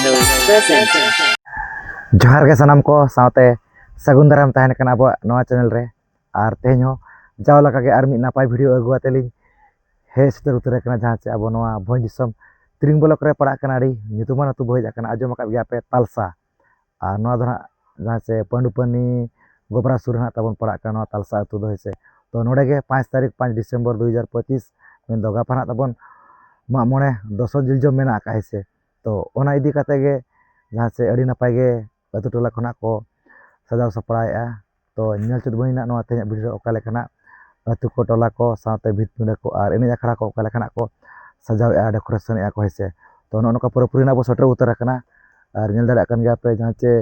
channel present. जोहार के सनम को साथे सगुन दाराम तहन कना अब नवा चैनल रे और तेहन हो जाव लगा के आर मिद नापाय वीडियो अगुआते लिंग हे सेटर उतर कना जहां से अब नवा भोज दिसम त्रिंग ब्लॉक रे पड़ा कना डी नितुमान अतु भोज कना आजम का गया पे तालसा और नवा दरा जहां से पंडुपनी गोबरा सुर ना तबन पड़ा कना तालसा अतु दो से तो नोडे के 5 तारीख 5 दिसंबर 2025 में दोगा पना तबन मा मोने 10 जिलजो मेना का से तो ओना इदी कते गे जहां से अड़ी नपाय गे अतु टोला खना को सजाव सपड़ाएआ तो नेल चुद बहिना नवा तेज वीडियो ओका लेखना अतु को टोला को साथे भित पिंडा को और एने अखड़ा को ओका लेखना को सजावेआ डेकोरेशन ए को हेसे तो नोका पूरा ना बो सटर उतर कना और नेल दाड़ा कन गया पे जहां चे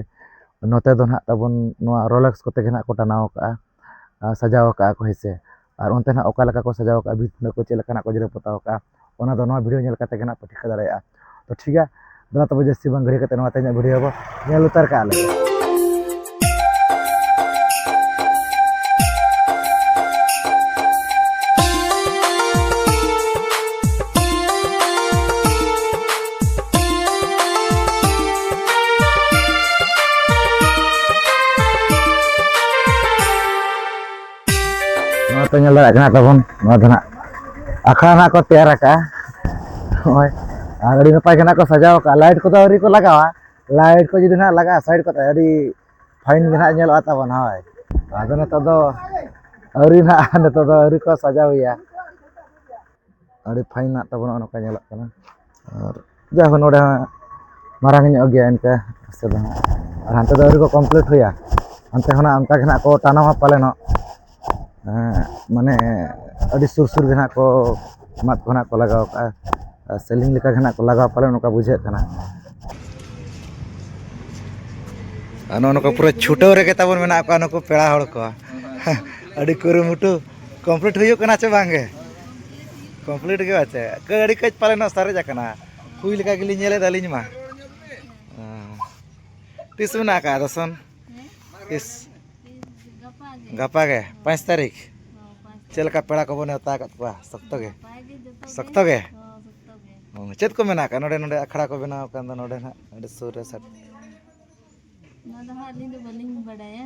नोते दो ना तबन नवा रोलेक्स को तेगना को टानाव का सजाव का को हेसे और ओनते ना ओका लेका को सजाव का भित पिंडा को चे लेखना को जरे पताव का ओना दो नवा वीडियो नेल कते गना पठिका दाड़ेआ तो ठीक है दला तब जस्ती बंग घड़ी कते नवा तेज वीडियो बो नेल उतर का ले nyal darat kena tabon no dana akhana ko tayar ka hoy adi napai kena ko sajaw ka light ko to ri ko lagawa light ko jodi na laga side ko adi fine na nyal tabon hoy adana to do ari na to do ri ko sajaw ya adi fine na tabon ono ka nyalak kana ar jahon oda marang nyok ge enka sedang ar hante do ri ko complete hoya ante hona amta kena ko tanam pale no माने अड़ी सुर सुर घना को मत घना को लगाव का सेलिंग लेका घना को लगाव पाले नका बुझे कना अनो नका पूरा छुटो रे के तबन मेना को अनको पेड़ा हड़ को अड़ी कुरुमुटु कंप्लीट होयो कना चे बांगे कंप्लीट के बाचे के अड़ी कच पाले न सारे जाकना हुई लेका गिली नेले दालिन मा तिस मेना का दसन इस गपा गे 5 तारीख चलका पेड़ा को बने उता कतवा सख्तो गे चेत को मेना का नोडे नोडे अखड़ा को बनाव कान दो नोडे ना अडे सुर रे सट नोडा हाली दो बलिंग बडाया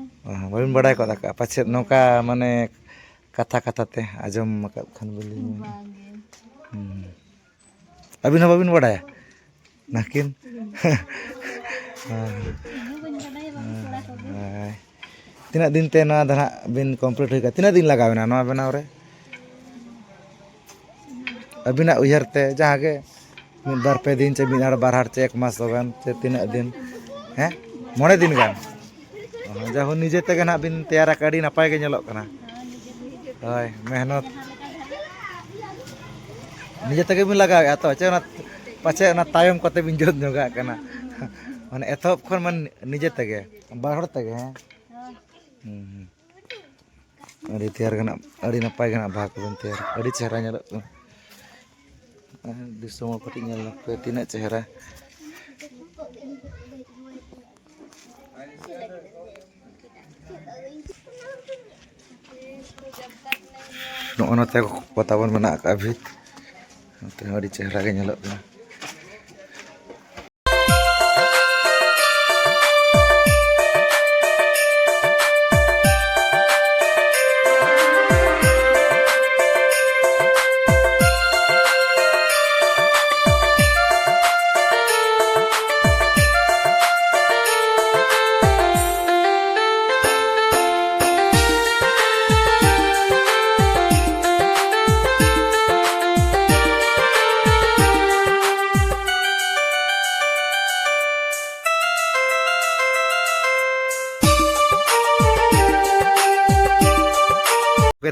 बलिंग बडाय को दका पछे नोका माने कथा कथा ते आजम मका खन बलिंग अबिन बबिन बडाया नाकिन तीना दिन ते ना दना बिन कंप्लीट होगा तीना दिन लगावेना नवा बनाव रे अबिना उयहर ते जहां के मिद बार पे दिन चे मिनार बार हार चे एक मास होगान चे तीना दिन हैं मोने दिन गान जाहो निजे ते गना बिन तैयार काडी नपाय के नेलोक कना होय मेहनत निजे ते बिन लगावे तो चे ना पाछे ना तायम कते बिन जोत जोगा कना माने एथप खन मन निजे ते गे बार हर ते गे हैं अड़ी तैयार गना अड़ी नपाय गना भाग बन तैयार अड़ी चेहरा नेलो दिसम कटी नेल पे तीना चेहरा नोते पता बन मना का भी अड़ी चेहरा के नेलो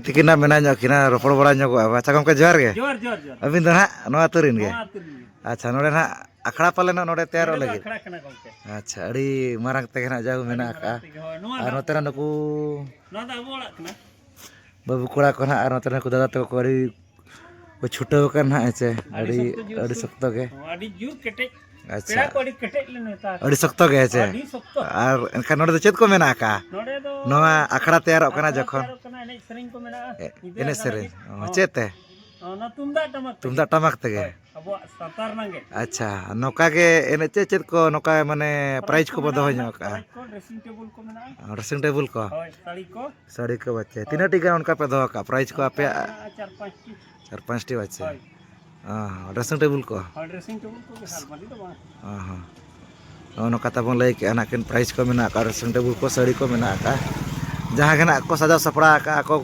तिकिना मेना किना रोपड़ बड़ा अच्छा गमके जोहार गे अबिन दो ना नवा तुरिन गे अच्छा नोडे ना अखड़ा पाले नोडे तैयार लगे अच्छा अड़ी मारंग ते ना जाऊ मेना का और नोते ना नुकु बाबू कोड़ा को ना और नोते ना दादा तक को अड़ी को छुटो का ना ऐसे अड़ी अड़ी सख्तो गे अड़ी जुर केटे अच्छा पेड़ा को अड़ी केटे लेने अड़ी सख्तो गे ऐसे और इनका नोडे चेत को मेना का नोवा अखड़ा तैयार कना जखन एने सेरे चेते ना तुमदा टमक तुमदाग टमाक तेगे अब सतार नंगे अच्छा नौका के एने चेद को नौका माने प्राइज को बदो हो का को ड्रेसिंग टेबल को मेना ड्रेसिंग टेबल को होय साड़ी को बच्चे तीन टी उनका पे दो का प्राइज को आपे चार पांच टी 4-5 बच्चे ड्रेसिंग टेबल को ड्रेसिंग टेबल को के हाल माली तो बा हाँ नौका तबन लई के ना किन प्राइज को मेना का ड्रेसिंग टेबल को साड़ी को मेना का जहाँ के ना को सजा सपड़ा का को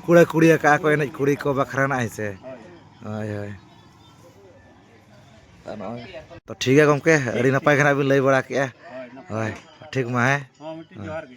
कुड़े कुड़िया का को एने कुड़ी को बखरा ना से हाय हाय तो ठीक है गमके अड़ी नपाय खाना बिन लई बड़ा के हाय ठीक मा है हां मिट्टी जोहार गे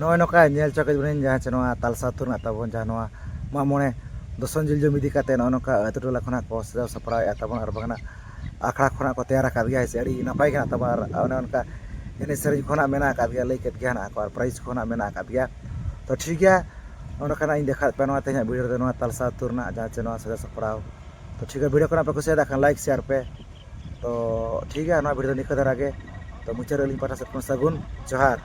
नॉय नौका नेल चौके बन जहाँ से तालसा तुर तबन जहाँ मामोने दसन जिल जमी दिखाते नौका अतु टोला खना को सजा सपड़ा तबन और बगना आखड़ा खना को तैयार कर गया से अड़ी नपाय गना तबार उनका एने सरी खना मेना कर गया लई केत गया ना और प्राइस खना मेना कर गया तो ठीक है उनका इन देखा पे तेज वीडियो दे तालसा तुर जहाँ से सजा सपड़ा तो ठीक है वीडियो को पे कुछ लाइक शेयर पे तो ठीक है वीडियो निका धरा गे तो मुचाद अली पाटा से सगुन जोहार।